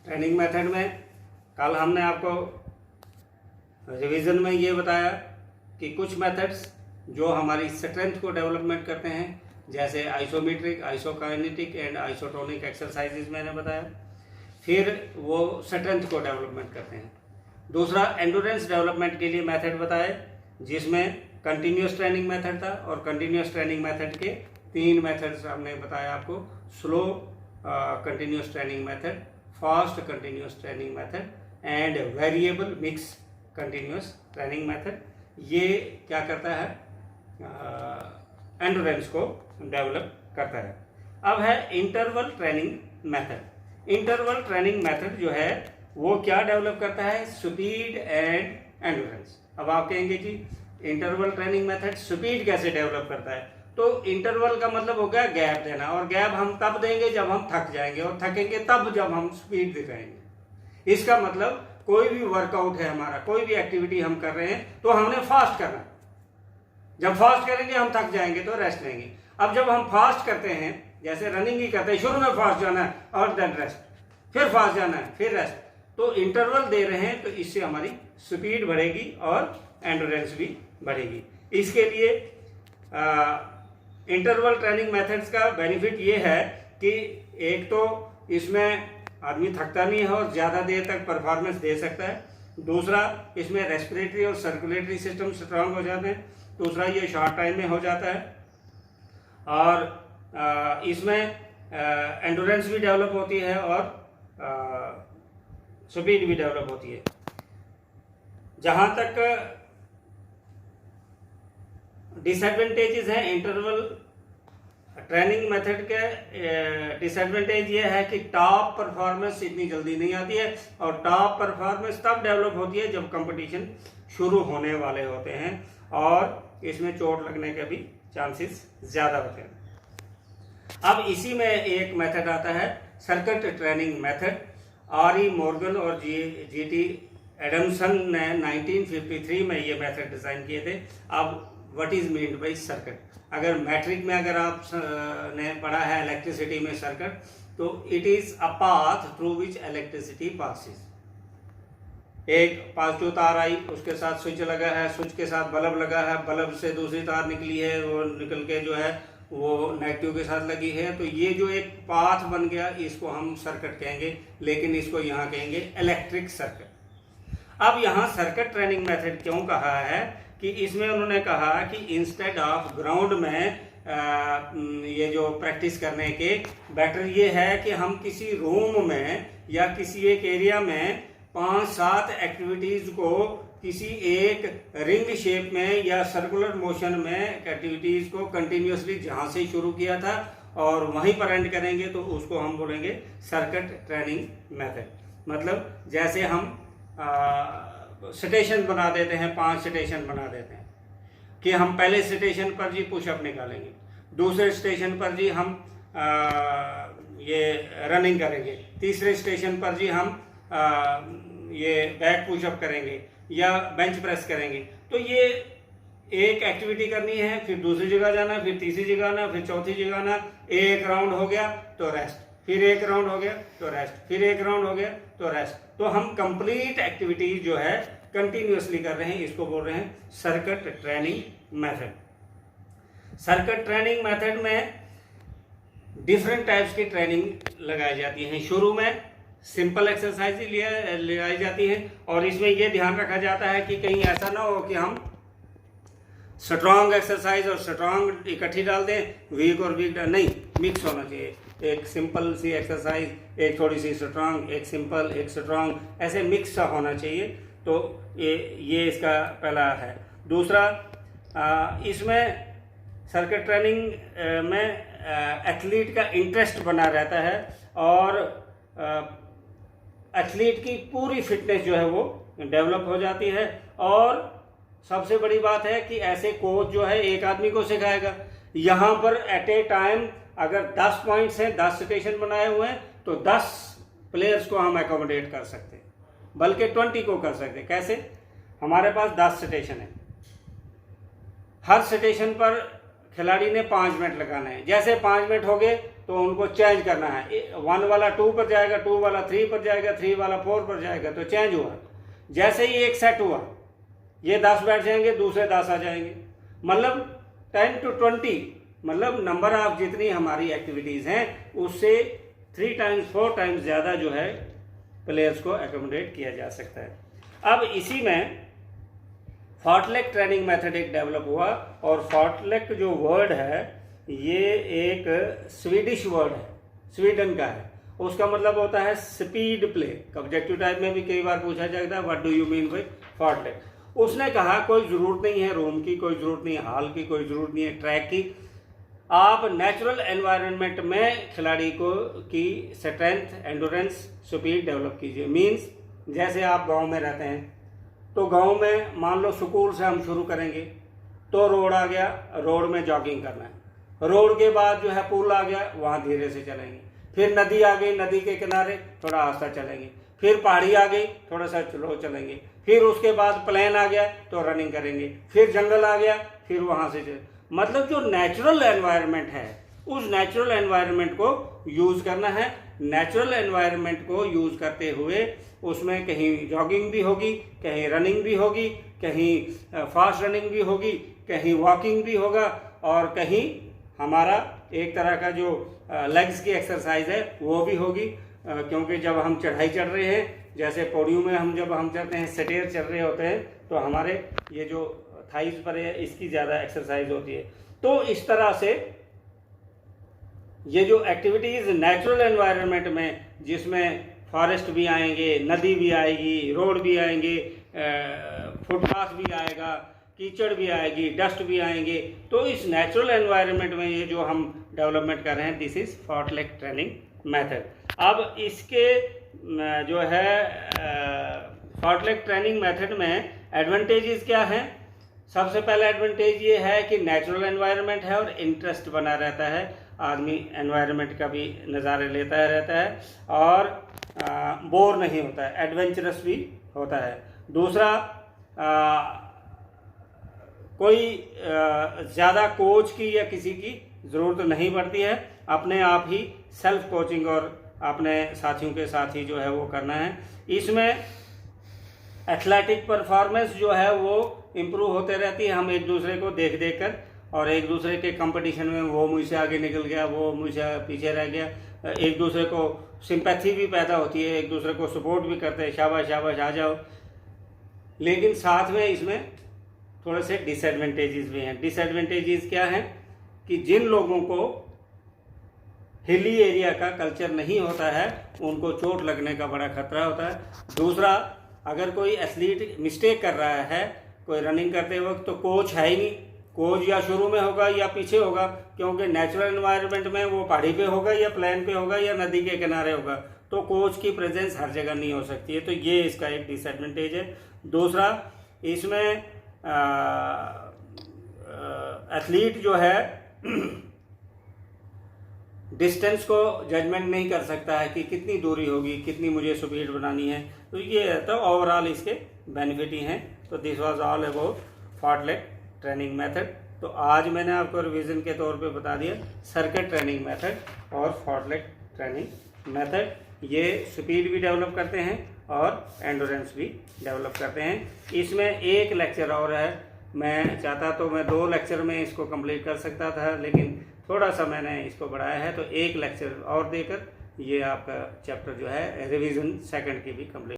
Training method में कल हमने आपको रिवीजन में ये बताया कि कुछ मेथड्स जो हमारी स्ट्रेंथ को डेवलपमेंट करते हैं, जैसे isometric, isokinetic and isotonic exercises मैंने बताया। फिर वो स्ट्रेंथ को डेवलपमेंट करते हैं। दूसरा एंडोरेंस डेवलपमेंट के लिए मेथड बताए, जिसमें कंटिन्यूस ट्रेनिंग मेथड था, और कंटिन्यूस ट्रेनिंग मेथड के 3 मेथड्स हमने बताया आपको: slow continuous training method, fast continuous training method and variable mix continuous training method. ये क्या करता है, एंडोरेंस को डेवलप करता है। अब है interval training method. Interval training method जो है वो क्या डेवलप करता है, स्पीड एंड एंडोरेंस। अब आप कहेंगे कि इंटरवल ट्रेनिंग मेथड स्पीड कैसे डेवलप करता है? तो इंटरवल का मतलब हो गया गैप देना, और गैप हम तब देंगे जब हम थक जाएंगे, और थकेंगे तब जब हम स्पीड दिखाएंगे। इसका मतलब कोई भी वर्कआउट है हमारा, कोई भी एक्टिविटी हम कर रहे हैं तो हमने फास्ट करना। जब फास्ट करेंगे हम थक जाएंगे तो रेस्ट लेंगे। अब जब हम फास्ट करते हैं, जैसे रनिंग ही करते हैं, शुरू में फास्ट जाना है और देन रेस्ट, फिर फास्ट जाना है, फिर रेस्ट, तो इंटरवल दे रहे हैं, तो इससे हमारी स्पीड बढ़ेगी और एंडोरेंस भी बढ़ेगी। इसके लिए इंटरवल ट्रेनिंग मेथड्स का बेनिफिट ये है कि एक तो इसमें आदमी थकता नहीं है और ज़्यादा देर तक परफॉर्मेंस दे सकता है। दूसरा, इसमें रेस्पिरेटरी और सर्कुलेटरी सिस्टम स्ट्रांग हो जाते हैं। दूसरा, ये शॉर्ट टाइम में हो जाता है, और इसमें एंडोरेंस भी डेवलप होती है और स्पीड भी डेवलप होती है। जहाँ तक डिसएडवांटेजेस हैं इंटरवल ट्रेनिंग मेथड के, डिसएडवांटेज ये है कि टॉप परफॉर्मेंस इतनी जल्दी नहीं आती है, और टॉप परफॉर्मेंस तब डेवलप होती है जब कंपटीशन शुरू होने वाले होते हैं, और इसमें चोट लगने के भी चांसेस ज़्यादा होते हैं। अब इसी में एक मेथड आता है सर्किट ट्रेनिंग मेथड। आर.ई. मॉर्गन और जी.टी. एडमसन ने 1953 में ये मेथड डिज़ाइन किए थे। अब what is meant by circuit? अगर मैट्रिक में अगर आप ने पढ़ा है इलेक्ट्रिसिटी में सर्किट, तो it is a path through which electricity passes. एक पॉजिटिव तार आई, उसके साथ स्विच लगा है, स्विच के साथ बल्ब लगा है, बल्ब से दूसरी तार निकली है, वो निकल के जो है वो नेगेटिव के साथ लगी है, तो ये जो एक पाथ बन गया, इसको हम सर्किट कहेंगे, लेकिन इसको यहाँ कहेंगे इलेक्ट्रिक सर्किट। अब यहाँ सर्किट ट्रेनिंग मेथड क्यों कहा है कि इसमें उन्होंने कहा कि इंस्टेड ऑफ ग्राउंड में ये जो प्रैक्टिस करने के बेटर ये है कि हम किसी रूम में या किसी एक एरिया में 5-7 एक्टिविटीज़ को किसी एक रिंग शेप में या सर्कुलर मोशन में एक्टिविटीज़ को कंटिन्यूसली जहाँ से शुरू किया था और वहीं पर एंड करेंगे, तो उसको हम बोलेंगे सर्किट ट्रेनिंग मेथड। मतलब जैसे हम स्टेशन बना देते हैं, 5 स्टेशन बना देते हैं कि हम पहले स्टेशन पर जी पुशअप निकालेंगे, दूसरे स्टेशन पर जी हम ये रनिंग करेंगे, तीसरे स्टेशन पर जी हम ये बैक पुशअप करेंगे या बेंच प्रेस करेंगे। तो ये एक एक्टिविटी करनी है, फिर दूसरी जगह जाना, फिर तीसरी जगह आना, फिर चौथी जगह आना। एक राउंड हो गया तो रेस्ट, फिर एक राउंड हो गया तो रेस्ट, फिर एक राउंड हो गया तो रेस्ट। तो हम कंप्लीट एक्टिविटीज जो है कंटिन्यूसली कर रहे हैं, इसको बोल रहे हैं circuit training method. Circuit training method में डिफरेंट टाइप्स की ट्रेनिंग लगाई जाती है। शुरू में सिंपल एक्सरसाइज लगाई जाती है, और इसमें यह ध्यान रखा जाता है कि कहीं ऐसा ना हो कि हम स्ट्रॉन्ग एक्सरसाइज और स्ट्रॉन्ग इकट्ठी डाल दें, वीक और वीक नहीं, मिक्स होना चाहिए। एक सिंपल सी एक्सरसाइज, एक थोड़ी सी स्ट्रॉन्ग, एक सिंपल, एक स्ट्रॉन्ग, ऐसे मिक्स सा होना चाहिए। तो ये इसका पहला है। दूसरा, इसमें सर्किट ट्रेनिंग में एथलीट का इंटरेस्ट बना रहता है, और एथलीट की पूरी फिटनेस जो है वो डेवलप हो जाती है। और सबसे बड़ी बात है कि ऐसे कोच जो है एक आदमी को सिखाएगा। यहाँ पर एट ए टाइम अगर 10 पॉइंट्स हैं, 10 स्टेशन बनाए हुए हैं, तो 10 प्लेयर्स को हम एकोमोडेट कर सकते हैं, बल्कि 20 को कर सकते हैं। कैसे? हमारे पास 10 स्टेशन है, हर स्टेशन पर खिलाड़ी ने 5 मिनट लगाना है। जैसे 5 मिनट हो गए तो उनको चेंज करना है। 1 वाला 2 पर जाएगा, 2 वाला 3 पर जाएगा, 3 वाला 4 पर जाएगा, तो चेंज हुआ। जैसे ही एक सेट हुआ, ये 10 बैठ जाएंगे, दूसरे 10 आ जाएंगे, मतलब 10 to 20, मतलब नंबर ऑफ जितनी हमारी एक्टिविटीज़ हैं उससे 3 times 4 times ज़्यादा जो है प्लेयर्स को एकोमोडेट किया जा सकता है। अब इसी में फॉर्टलेक ट्रेनिंग मेथड एक डेवलप हुआ, और फॉर्टलेक जो वर्ड है ये एक स्वीडिश वर्ड है, स्वीडन का है। उसका मतलब होता है स्पीड प्ले। ऑब्जेक्टिव टाइप में भी कई बार पूछा जाता है what do you mean by fartlek. उसने कहा कोई ज़रूरत नहीं है रूम की, कोई ज़रूरत नहीं है हॉल की, कोई ज़रूरत नहीं है ट्रैक की, आप नेचुरल एनवायरनमेंट में खिलाड़ी को की स्ट्रेंथ, एंडोरेंस, स्पीड डेवलप कीजिए। मीन्स जैसे आप गांव में रहते हैं, तो गांव में मान लो स्कूल से हम शुरू करेंगे, तो रोड आ गया, रोड में जॉगिंग करना है। रोड के बाद जो है पुल आ गया, वहाँ धीरे से चलेंगे। फिर नदी आ गई, नदी के किनारे थोड़ा आस्ता चलेंगे। फिर पहाड़ी आ गई, थोड़ा सा स्लो चलेंगे। फिर उसके बाद प्लेन आ गया तो रनिंग करेंगे। फिर जंगल आ गया, फिर वहाँ से मतलब जो नेचुरल एनवायरनमेंट है उस नेचुरल एनवायरनमेंट को यूज़ करना है। नेचुरल एनवायरनमेंट को यूज़ करते हुए उसमें कहीं जॉगिंग भी होगी, कहीं रनिंग भी होगी, कहीं फास्ट रनिंग भी होगी, कहीं वॉकिंग भी होगा, और कहीं हमारा एक तरह का जो लेग्स की एक्सरसाइज है वो भी होगी। क्योंकि जब हम चढ़ाई चढ़ रहे हैं, जैसे पौड़ियों में जब हम चढ़ते हैं, स्टेयर चढ़ रहे होते हैं, तो हमारे ये जो थाइस पर है इसकी ज़्यादा एक्सरसाइज होती है। तो इस तरह से ये जो एक्टिविटीज़ नेचुरल एनवायरनमेंट में, जिसमें फॉरेस्ट भी आएंगे, नदी भी आएगी, रोड भी आएंगे, फुटपाथ भी आएगा, कीचड़ भी आएगी, डस्ट भी आएंगे, तो इस नेचुरल एनवायरनमेंट में ये जो हम डेवलपमेंट कर रहे हैं, दिस इज़ फॉर्टलेक ट्रेनिंग मेथड। अब इसके जो है फॉर्टलेक ट्रेनिंग मेथड में एडवांटेजेस क्या हैं? सबसे पहला एडवांटेज ये है कि नेचुरल एनवायरनमेंट है और इंटरेस्ट बना रहता है, आदमी एनवायरनमेंट का भी नज़ारे लेता रहता है और बोर नहीं होता है, एडवेंचरस भी होता है। दूसरा, कोई ज़्यादा कोच की या किसी की ज़रूरत नहीं पड़ती है, अपने आप ही सेल्फ कोचिंग और अपने साथियों के साथ ही जो है वो करना है। इसमें एथलेटिक परफॉर्मेंस जो है वो इम्प्रूव होते रहती है, हम एक दूसरे को देख देख कर, और एक दूसरे के कंपटीशन में वो मुझसे आगे निकल गया, वो मुझसे पीछे रह गया, एक दूसरे को सिंपैथी भी पैदा होती है, एक दूसरे को सपोर्ट भी करते हैं, शाबाश शाबाश आ जाओ। लेकिन साथ में इसमें थोड़े से डिसएडवांटेजेस भी हैं। डिसएडवांटेजेस क्या हैं कि जिन लोगों को हिली एरिया का कल्चर नहीं होता है उनको चोट लगने का बड़ा खतरा होता है। दूसरा, अगर कोई एथलीट मिस्टेक कर रहा है कोई रनिंग करते वक्त, तो कोच है ही नहीं, कोच या शुरू में होगा या पीछे होगा, क्योंकि नेचुरल एनवायरनमेंट में वो पहाड़ी पे होगा या प्लेन पे होगा या नदी के किनारे होगा, तो कोच की प्रेजेंस हर जगह नहीं हो सकती है, तो ये इसका एक डिसएडवांटेज है। दूसरा, इसमें एथलीट जो है डिस्टेंस को जजमेंट नहीं कर सकता है कि कितनी दूरी होगी, कितनी मुझे स्पीड बनानी है, तो ये तो ओवरऑल इसके बेनिफिट ही हैं। तो this was all about fartlek training method. तो आज मैंने आपको रिवीजन के तौर पे बता दिया सर्किट ट्रेनिंग मेथड और फॉर्टलेक ट्रेनिंग मेथड। ये स्पीड भी डेवलप करते हैं और एंडोरेंस भी डेवलप करते हैं। इसमें एक लेक्चर और है, मैं चाहता तो मैं 2 लेक्चर में इसको कंप्लीट कर सकता था, लेकिन थोड़ा सा मैंने इसको बढ़ाया है, तो एक लेक्चर और देकर ये आपका चैप्टर जो है रिवीजन सेकंड की भी कंप्लीट